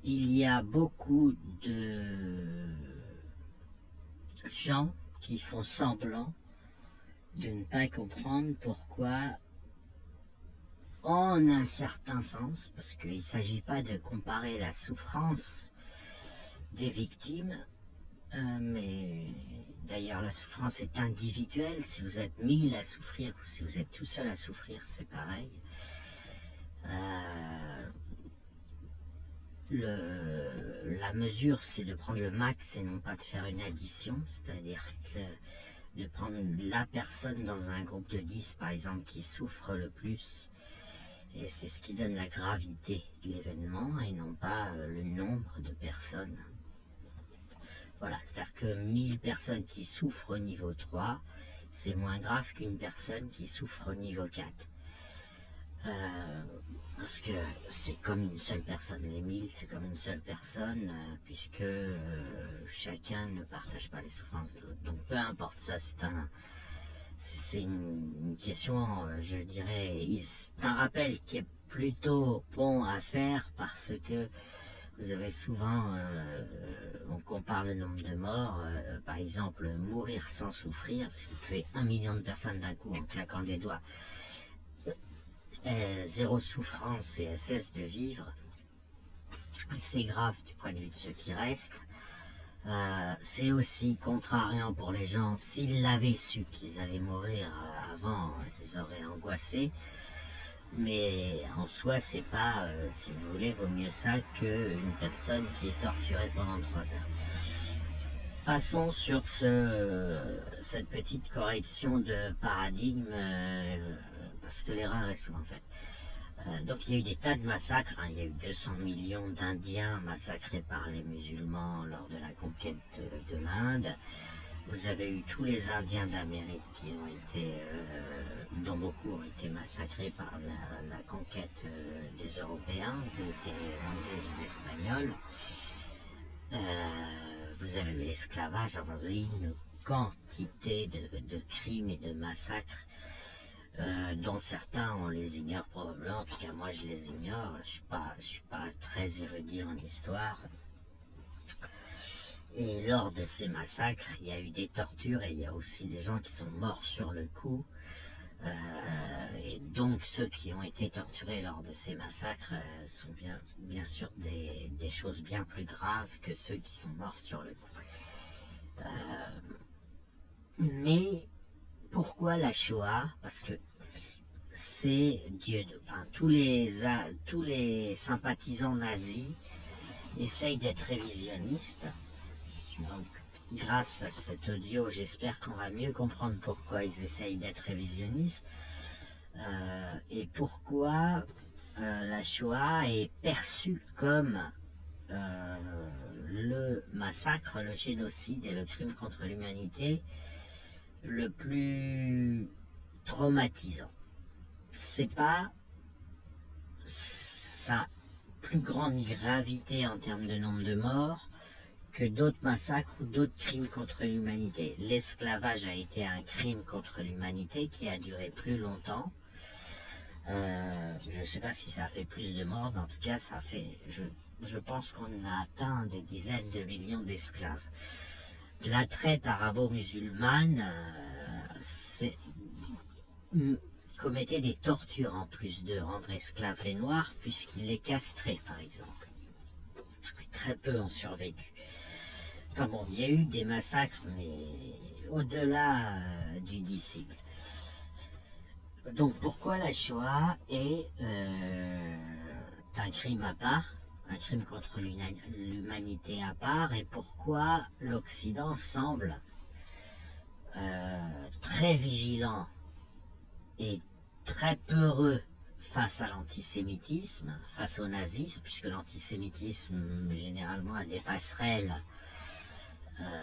il y a beaucoup de gens qui font semblant de ne pas comprendre pourquoi, en un certain sens, parce qu'il ne s'agit pas de comparer la souffrance des victimes, mais d'ailleurs la souffrance est individuelle. Si vous êtes 1000 à souffrir ou si vous êtes tout seul à souffrir, c'est pareil. La mesure, c'est de prendre le max et non pas de faire une addition, c'est-à-dire que de prendre la personne dans un groupe de 10, par exemple, qui souffre le plus, et c'est ce qui donne la gravité de l'événement, et non pas le nombre de personnes. Voilà, c'est-à-dire que 1000 personnes qui souffrent au niveau 3, c'est moins grave qu'une personne qui souffre au niveau 4. Parce que c'est comme une seule personne, les 1000 c'est comme une seule personne, puisque chacun ne partage pas les souffrances de l'autre. Donc peu importe, ça c'est une question, je dirais, c'est un rappel qui est plutôt bon à faire, parce que vous avez souvent, on compare le nombre de morts, par exemple, mourir sans souffrir, si vous tuez 1 million de personnes d'un coup en claquant des doigts, zéro souffrance et cesse de vivre, c'est grave du point de vue de ceux qui restent. C'est aussi contrariant pour les gens. S'ils l'avaient su qu'ils allaient mourir avant, ils auraient angoissé. Mais en soi, c'est pas, si vous voulez, vaut mieux ça qu'une personne qui est torturée pendant 3 heures. Passons sur cette petite correction de paradigme, parce que l'erreur est souvent faite. Donc il y a eu des tas de massacres, hein. Il y a eu 200 millions d'Indiens massacrés par les musulmans lors de la conquête de l'Inde. Vous avez eu tous les Indiens d'Amérique qui ont été, dont beaucoup ont été massacrés par la conquête des Européens, des Anglais et des Espagnols. Vous avez eu l'esclavage, enfin, vous avez une quantité de crimes et de massacres, dont certains on les ignore probablement. En tout cas moi je les ignore, je suis pas très érudit en histoire. Et lors de ces massacres, il y a eu des tortures et il y a aussi des gens qui sont morts sur le coup. Et donc ceux qui ont été torturés lors de ces massacres sont bien sûr des choses bien plus graves que ceux qui sont morts sur le coup. Mais pourquoi la Shoah? Parce que c'est Dieu, enfin tous les sympathisants nazis essayent d'être révisionnistes. Donc, grâce à cet audio, j'espère qu'on va mieux comprendre pourquoi ils essayent d'être révisionnistes, et pourquoi la Shoah est perçue comme le massacre, le génocide et le crime contre l'humanité le plus traumatisant. C'est pas sa plus grande gravité en termes de nombre de morts que d'autres massacres ou d'autres crimes contre l'humanité. L'esclavage a été un crime contre l'humanité qui a duré plus longtemps. Je ne sais pas si ça a fait plus de morts, mais en tout cas, ça fait. Je pense qu'on a atteint des dizaines de millions d'esclaves. La traite arabo-musulmane commettait des tortures en plus de rendre esclaves les Noirs, puisqu'ils les castraient, par exemple. Très peu ont survécu. Enfin bon, il y a eu des massacres, mais au-delà du disciple. Donc pourquoi la Shoah est un crime à part, un crime contre l'humanité à part, et pourquoi l'Occident semble très vigilant et très peureux face à l'antisémitisme, face au nazisme, puisque l'antisémitisme généralement a des passerelles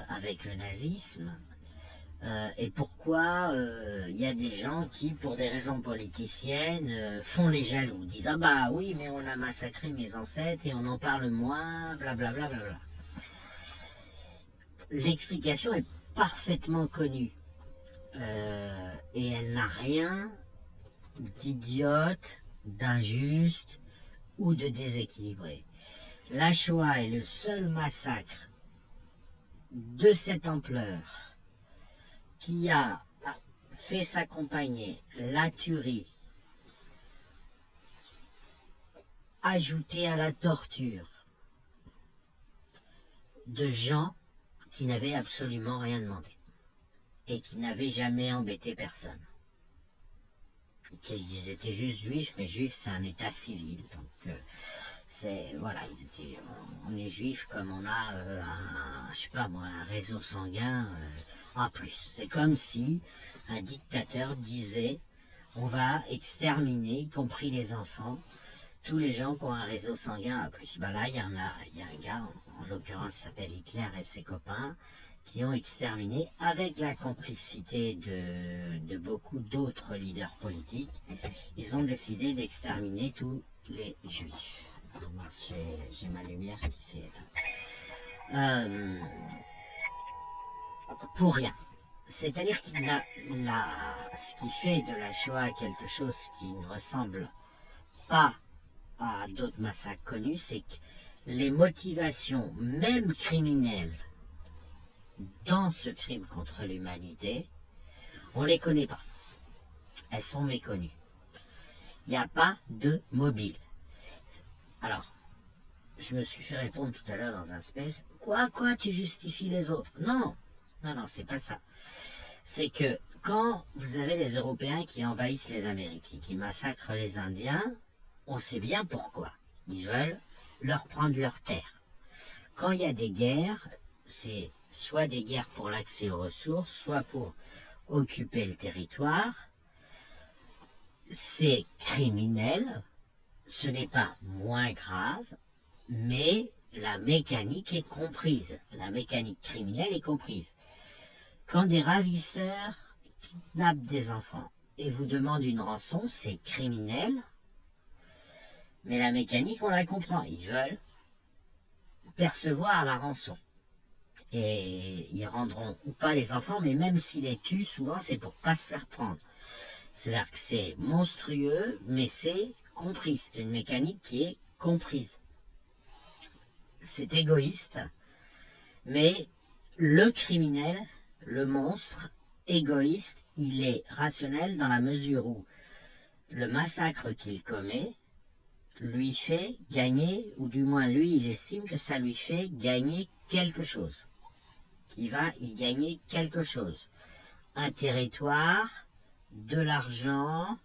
avec le nazisme, et pourquoi il y a des gens qui, pour des raisons politiciennes, font les jaloux, disent « Ah bah oui, mais on a massacré mes ancêtres et on en parle moins, blablabla. Bla, bla, bla. » L'explication est parfaitement connue, et elle n'a rien d'idiote, d'injuste ou de déséquilibré. La Shoah est le seul massacre de cette ampleur qui a fait s'accompagner la tuerie ajoutée à la torture de gens qui n'avaient absolument rien demandé et qui n'avaient jamais embêté personne. Ils étaient juste juifs, mais juifs c'est un état civil, donc c'est voilà, on est juif comme on a je sais pas moi, un réseau sanguin en plus. C'est comme si un dictateur disait on va exterminer, y compris les enfants, tous les gens qui ont un réseau sanguin à plus. Ben là, il y a un gars, en l'occurrence s'appelle Hitler et ses copains, qui ont exterminé, avec la complicité de beaucoup d'autres leaders politiques, ils ont décidé d'exterminer tous les juifs. J'ai ma lumière qui s'est éteinte. Pour rien. C'est-à-dire qu'il ce qui fait de la Shoah quelque chose qui ne ressemble pas à d'autres massacres connus, c'est que les motivations, même criminelles, dans ce crime contre l'humanité, on ne les connaît pas. Elles sont méconnues. Il n'y a pas de mobile. Alors, je me suis fait répondre tout à l'heure dans un space, quoi, tu justifies les autres? Non, c'est pas ça. C'est que quand vous avez les Européens qui envahissent les Amériques, qui massacrent les Indiens, on sait bien pourquoi. Ils veulent leur prendre leurs terres. Quand il y a des guerres, c'est soit des guerres pour l'accès aux ressources, soit pour occuper le territoire. C'est criminel, ce n'est pas moins grave, mais la mécanique est comprise. La mécanique criminelle est comprise. Quand des ravisseurs kidnappent des enfants et vous demandent une rançon, c'est criminel, mais la mécanique, on la comprend. Ils veulent percevoir la rançon. Et ils rendront ou pas les enfants, mais même s'ils les tuent, souvent c'est pour pas se faire prendre. C'est-à-dire que c'est monstrueux, mais c'est compris. C'est une mécanique qui est comprise. C'est égoïste, mais le criminel, le monstre égoïste, il est rationnel dans la mesure où le massacre qu'il commet lui fait gagner, ou du moins lui, il estime que ça lui fait gagner quelque chose. Qu'il va y gagner quelque chose. Un territoire, de l'argent,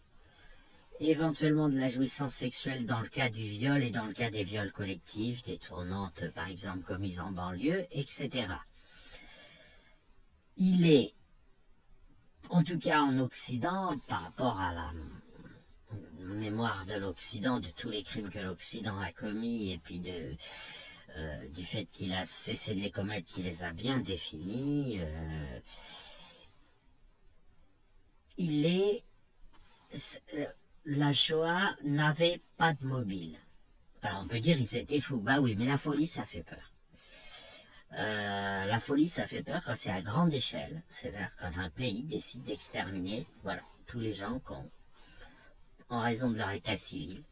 éventuellement de la jouissance sexuelle dans le cas du viol et dans le cas des viols collectifs, des tournantes par exemple commises en banlieue, etc. Il est, en tout cas en Occident, par rapport à la mémoire de l'Occident, de tous les crimes que l'Occident a commis, et puis du fait qu'il a cessé de les commettre, qu'il les a bien définis, la Shoah n'avait pas de mobile. Alors on peut dire ils étaient fous, bah oui, mais la folie ça fait peur. La folie ça fait peur quand c'est à grande échelle, c'est-à-dire quand un pays décide d'exterminer, voilà, tous les gens en raison de leur état civil,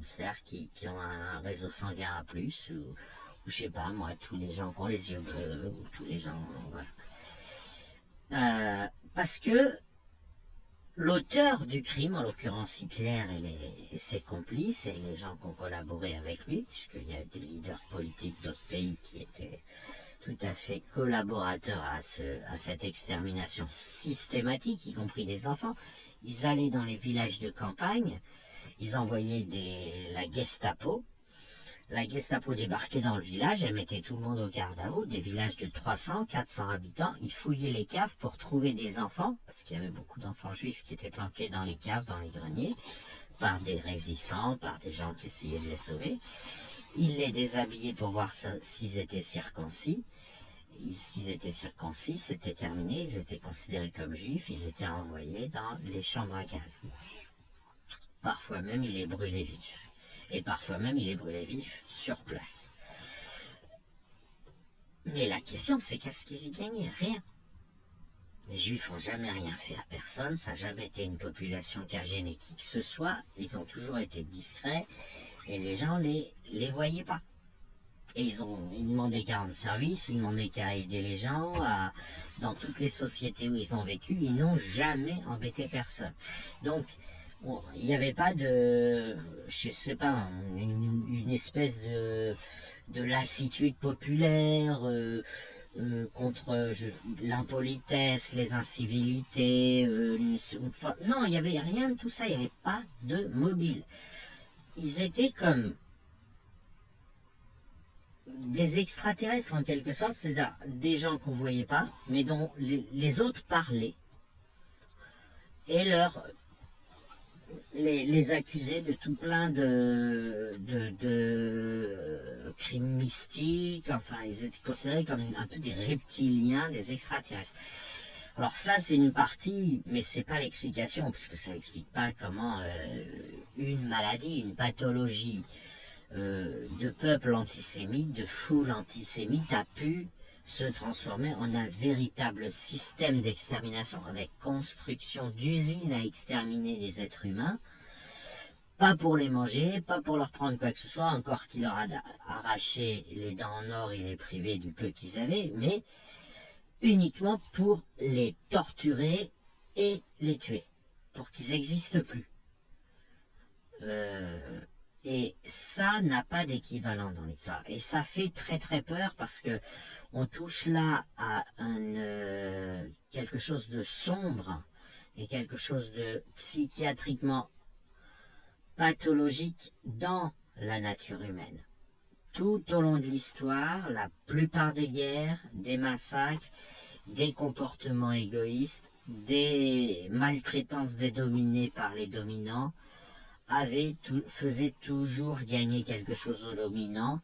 c'est-à-dire qui ont un réseau sanguin à plus, ou je sais pas moi, tous les gens qui ont les yeux bleus, ou tous les gens, voilà. Parce que l'auteur du crime, en l'occurrence Hitler et ses complices, et les gens qui ont collaboré avec lui, puisqu'il y a des leaders politiques d'autres pays qui étaient tout à fait collaborateurs à cette extermination systématique, y compris des enfants, ils allaient dans les villages de campagne, ils envoyaient la Gestapo. La Gestapo débarquait dans le village, elle mettait tout le monde au garde à vous, des villages de 300, 400 habitants, ils fouillaient les caves pour trouver des enfants, parce qu'il y avait beaucoup d'enfants juifs qui étaient planqués dans les caves, dans les greniers, par des résistants, par des gens qui essayaient de les sauver. Ils les déshabillaient pour voir s'ils étaient circoncis. S'ils étaient circoncis, c'était terminé, ils étaient considérés comme juifs, ils étaient envoyés dans les chambres à gaz. Parfois même, ils les brûlaient vifs. Et parfois même, il les brûlait vifs sur place. Mais la question, c'est qu'est-ce qu'ils y gagnaient? Rien. Les Juifs n'ont jamais rien fait à personne, ça n'a jamais été une population qui a gêné qui que ce soit, ils ont toujours été discrets, et les gens les voyaient pas. Et ils demandaient qu'à rendre service, ils demandaient qu'à aider les gens. Dans toutes les sociétés où ils ont vécu, ils n'ont jamais embêté personne. Donc, il n'y avait pas de, je sais pas, une espèce de lassitude populaire contre l'impolitesse, les incivilités. Non, il n'y avait rien de tout ça, il n'y avait pas de mobile. Ils étaient comme des extraterrestres en quelque sorte, c'est-à-dire des gens qu'on ne voyait pas, mais dont les autres parlaient et les accusaient de tout plein de crimes mystiques. Enfin, ils étaient considérés comme un peu des reptiliens, des extraterrestres. Alors ça, c'est une partie, mais c'est pas l'explication, puisque ça n'explique pas comment une maladie, une pathologie de peuple antisémite, de foule antisémite a pu se transformer en un véritable système d'extermination avec construction d'usines à exterminer des êtres humains, pas pour les manger, pas pour leur prendre quoi que ce soit, encore qu'il leur a arraché les dents en or et les privé du peu qu'ils avaient, mais uniquement pour les torturer et les tuer, pour qu'ils n'existent plus. Et ça n'a pas d'équivalent dans l'histoire. Et ça fait très très peur parce que on touche là à quelque chose de sombre et quelque chose de psychiatriquement pathologique dans la nature humaine. Tout au long de l'histoire, la plupart des guerres, des massacres, des comportements égoïstes, des maltraitances des dominés par les dominants, faisait toujours gagner quelque chose aux dominants,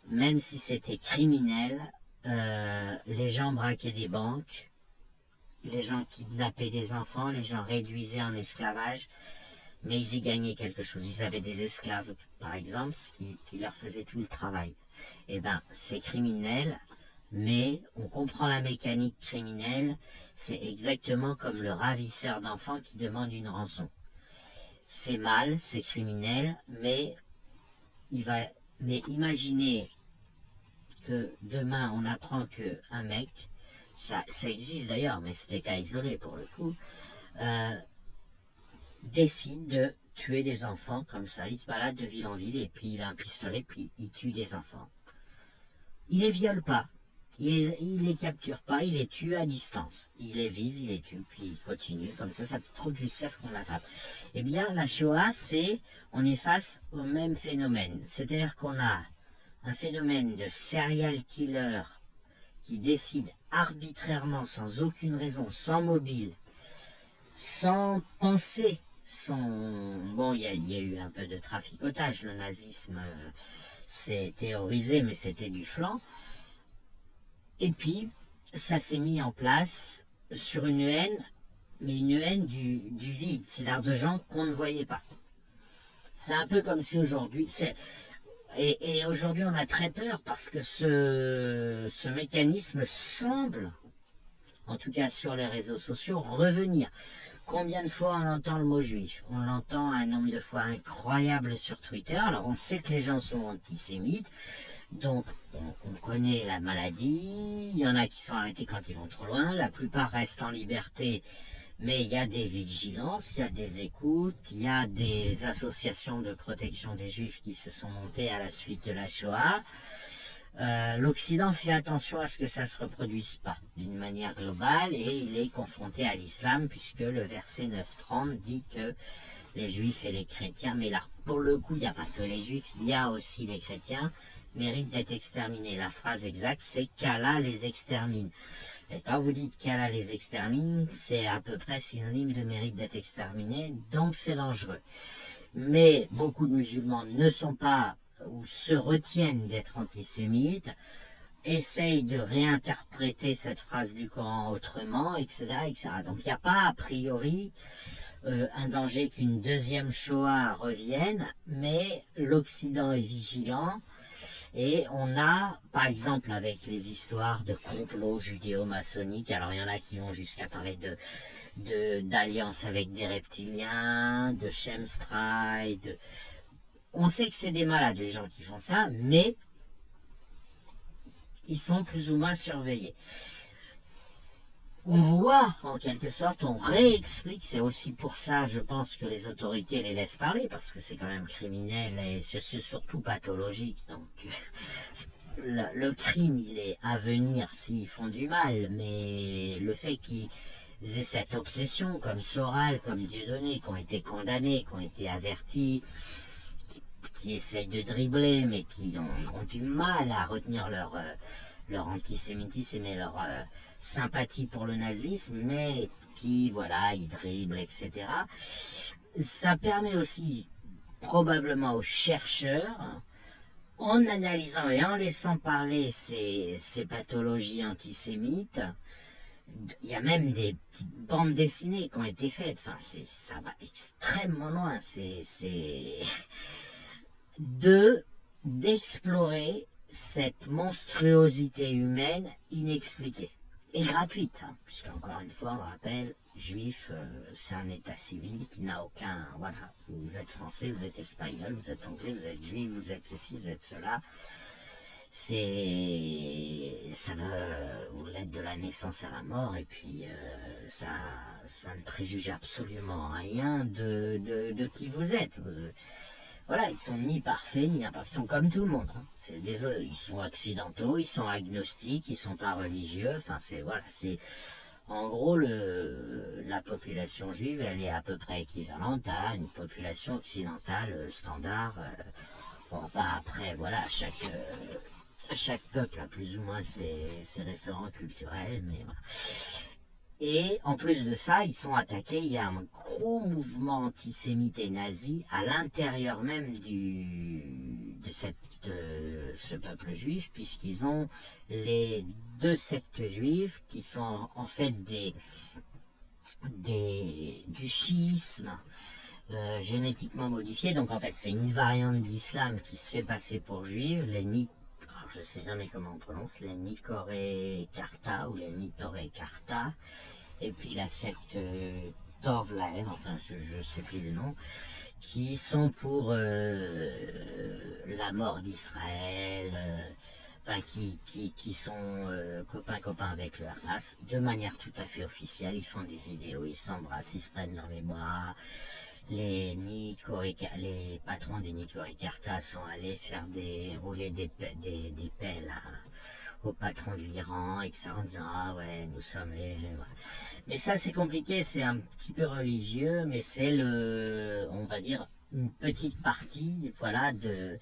même si c'était criminel. Les gens braquaient des banques, les gens kidnappaient des enfants, les gens réduisaient en esclavage, mais ils y gagnaient quelque chose. Ils avaient des esclaves, par exemple, qui leur faisaient tout le travail. Eh bien, c'est criminel, mais on comprend la mécanique criminelle. C'est exactement comme le ravisseur d'enfants qui demande une rançon. C'est mal, c'est criminel, mais imaginez que demain on apprend qu'un mec, ça existe d'ailleurs, mais c'est des cas isolés pour le coup, décide de tuer des enfants comme ça. Il se balade de ville en ville et puis il a un pistolet, puis il tue des enfants. Il les viole pas. Il les capture pas, il les tue à distance. Il les vise, il les tue, puis il continue, comme ça trotte jusqu'à ce qu'on l'attrape. Eh bien, la Shoah, on est face au même phénomène. C'est-à-dire qu'on a un phénomène de serial killer qui décide arbitrairement, sans aucune raison, sans mobile, sans penser Bon, il y a eu un peu de traficotage, le nazisme s'est théorisé, mais c'était du flanc. Et puis, ça s'est mis en place sur une haine, mais une haine du vide, c'est-à-dire de gens qu'on ne voyait pas. C'est un peu comme si aujourd'hui... Et aujourd'hui, on a très peur parce que ce mécanisme semble, en tout cas sur les réseaux sociaux, revenir. Combien de fois on entend le mot juif? On l'entend un nombre de fois incroyable sur Twitter. Alors, on sait que les gens sont antisémites. Donc, on connaît la maladie, il y en a qui sont arrêtés quand ils vont trop loin, la plupart restent en liberté, mais il y a des vigilances, il y a des écoutes, il y a des associations de protection des Juifs qui se sont montées à la suite de la Shoah. L'Occident fait attention à ce que ça ne se reproduise pas d'une manière globale et il est confronté à l'islam puisque le verset 9.30 dit que les Juifs et les chrétiens, mais là, pour le coup, il n'y a pas que les Juifs, il y a aussi les chrétiens, méritent d'être exterminés. La phrase exacte, c'est qu'Allah les extermine. Et quand vous dites qu'Allah les extermine, c'est à peu près synonyme de mérite d'être exterminé, donc c'est dangereux. Mais beaucoup de musulmans ne sont pas ou se retiennent d'être antisémites, essayent de réinterpréter cette phrase du Coran autrement, etc. etc. Donc il n'y a pas a priori un danger qu'une deuxième Shoah revienne, mais l'Occident est vigilant. Et on a, par exemple, avec les histoires de complots judéo-maçonniques, alors il y en a qui vont jusqu'à parler d'alliance avec des reptiliens, de chemtrail, on sait que c'est des malades les gens qui font ça, mais ils sont plus ou moins surveillés. On voit, en quelque sorte, on réexplique, c'est aussi pour ça, je pense, que les autorités les laissent parler, parce que c'est quand même criminel et c'est surtout pathologique. Donc, le crime, il est à venir s'ils font du mal, mais le fait qu'ils aient cette obsession, comme Soral, comme Dieudonné, qui ont été condamnés, qui ont été avertis, qui essayent de dribbler, mais qui ont du mal à retenir leur antisémitisme et leur sympathie pour le nazisme, mais qui, voilà, ils dribblent, etc. Ça permet aussi, probablement aux chercheurs, en analysant et en laissant parler ces pathologies antisémites, il y a même des petites bandes dessinées qui ont été faites. Enfin, ça va extrêmement loin. C'est d'explorer cette monstruosité humaine inexpliquée et gratuite, hein, puisque encore une fois, on le rappelle, juif, c'est un état civil qui n'a aucun, voilà, vous êtes français, vous êtes espagnol, vous êtes anglais, vous êtes juif, vous êtes ceci, vous êtes cela, ça vous l'êtes de la naissance à la mort, et puis ça ne préjuge absolument rien de qui vous êtes. Voilà, ils sont ni parfaits, ni imparfaits, ils sont comme tout le monde. Hein. Ils sont accidentaux, ils sont agnostiques, ils sont pas religieux. Enfin, en gros, la population juive, elle est à peu près équivalente à une population occidentale standard. Bon, pas après, voilà, chaque peuple a plus ou moins ses référents culturels, mais voilà. Et en plus de ça, ils sont attaqués, il y a un gros mouvement antisémite et nazi à l'intérieur même de ce peuple juif, puisqu'ils ont les deux sectes juives qui sont en fait du chiisme génétiquement modifié. Donc en fait c'est une variante d'islam qui se fait passer pour juive, je ne sais jamais comment on prononce, les Nicoré-Karta ou les Nitoré-Karta, et puis la secte Torvlaev, enfin je ne sais plus le nom, qui sont pour la mort d'Israël, enfin qui sont copains avec le Hamas, de manière tout à fait officielle. Ils font des vidéos, ils s'embrassent, ils se prennent dans les bras. Les patrons des Nicoré-Karta sont allés rouler des pelles au patron de l'Iran, etc. en disant ah ouais, nous sommes les... Voilà. Mais ça c'est compliqué, c'est un petit peu religieux, mais c'est on va dire, une petite partie, voilà, de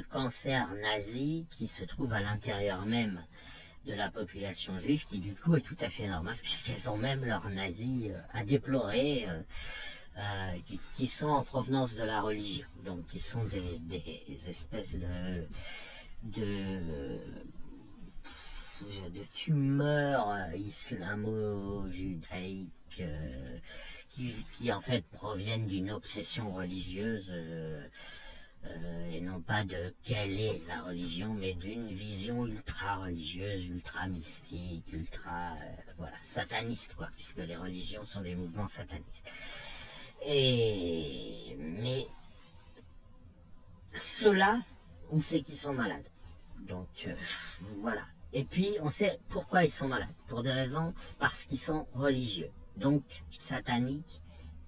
cancer nazi qui se trouve à l'intérieur même de la population juive, qui du coup est tout à fait normal, puisqu'elles ont même leur nazi à déplorer, qui sont en provenance de la religion, donc qui sont des espèces de tumeurs islamo-judaïques qui en fait proviennent d'une obsession religieuse et non pas de quelle est la religion, mais d'une vision ultra-religieuse, ultra-mystique, voilà, sataniste, quoi, puisque les religions sont des mouvements satanistes. Mais ceux-là, on sait qu'ils sont malades. Donc, voilà. Et puis, on sait pourquoi ils sont malades. Pour des raisons, parce qu'ils sont religieux. Donc, sataniques.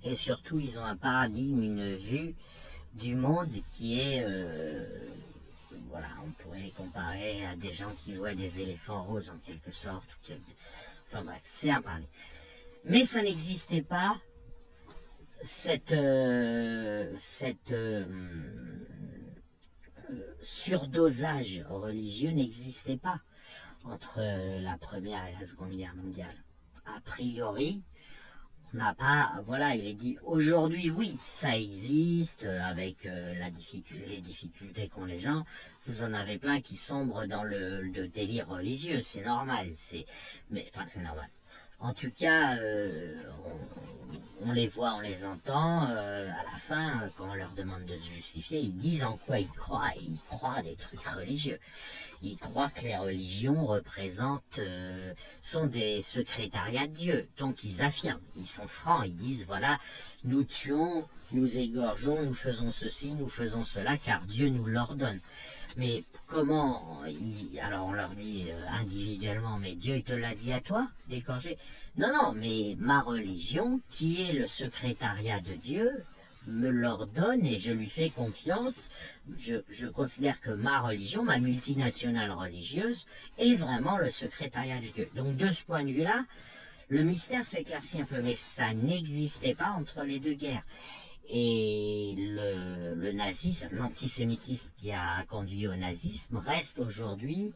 Et surtout, ils ont un paradigme, une vue du monde qui est... voilà, on pourrait les comparer à des gens qui voient des éléphants roses, en quelque sorte. Enfin bref, c'est un paradigme. Mais ça n'existait pas, cette surdosage religieux n'existait pas entre la Première et la Seconde Guerre mondiale. A priori, on n'a pas, voilà, il est dit, aujourd'hui, oui, ça existe, avec les difficultés qu'ont les gens, vous en avez plein qui sombrent dans le délire religieux, c'est normal, c'est normal. En tout cas, on les voit, on les entend, à la fin, quand on leur demande de se justifier, ils disent en quoi ils croient, et ils croient des trucs religieux. Ils croient que les religions sont des secrétariats de Dieu. Donc ils affirment, ils sont francs, ils disent voilà, nous tuons, nous égorgeons, nous faisons ceci, nous faisons cela, car Dieu nous l'ordonne. Mais comment, alors on leur dit individuellement, mais Dieu il te l'a dit à toi, déclenché. Non, non, mais ma religion, qui est le secrétariat de Dieu, me l'ordonne et je lui fais confiance. Je considère que ma religion, ma multinationale religieuse, est vraiment le secrétariat de Dieu. Donc de ce point de vue-là, le mystère s'éclaircit un peu, mais ça n'existait pas entre les deux guerres. Et le nazisme, l'antisémitisme qui a conduit au nazisme reste aujourd'hui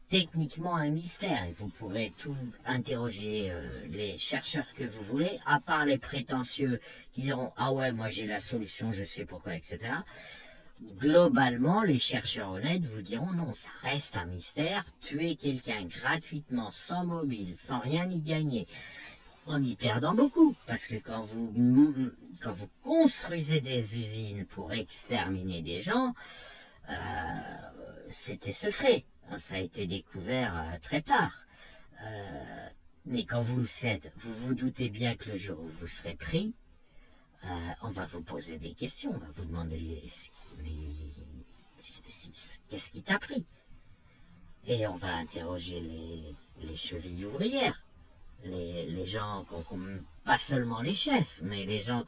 techniquement un mystère. Et vous pourrez tout interroger les chercheurs que vous voulez, à part les prétentieux qui diront « Ah ouais, moi j'ai la solution, je sais pourquoi, etc. » Globalement, les chercheurs honnêtes vous diront « Non, ça reste un mystère. Tuer quelqu'un gratuitement, sans mobile, sans rien y gagner. » En y perdant beaucoup, parce que quand vous construisez des usines pour exterminer des gens, c'était secret. Ça a été découvert très tard. Mais quand vous le faites, vous vous doutez bien que le jour où vous serez pris, on va vous poser des questions, on va vous demander qu'est-ce qui t'a pris? Et on va interroger les chevilles ouvrières. Les gens, pas seulement les chefs, mais les gens,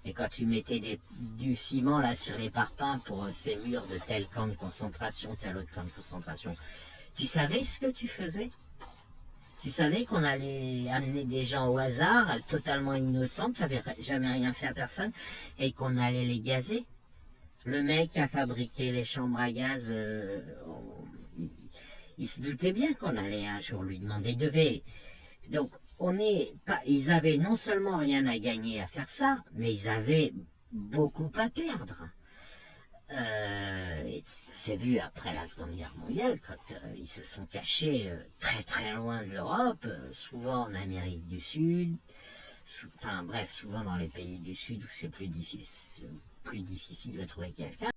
et quand tu mettais du ciment là sur les parpaings pour ces murs de tel camp de concentration, tel autre camp de concentration, tu savais ce que tu faisais? Tu savais qu'on allait amener des gens au hasard, totalement innocents, qui n'avaient jamais rien fait à personne, et qu'on allait les gazer? Le mec qui a fabriqué les chambres à gaz, il se doutait bien qu'on allait un jour lui demander, donc, ils avaient non seulement rien à gagner à faire ça, mais ils avaient beaucoup à perdre. C'est vu après la Seconde Guerre mondiale, quand ils se sont cachés très très loin de l'Europe, souvent en Amérique du Sud, enfin bref, souvent dans les pays du Sud où c'est plus difficile de trouver quelqu'un.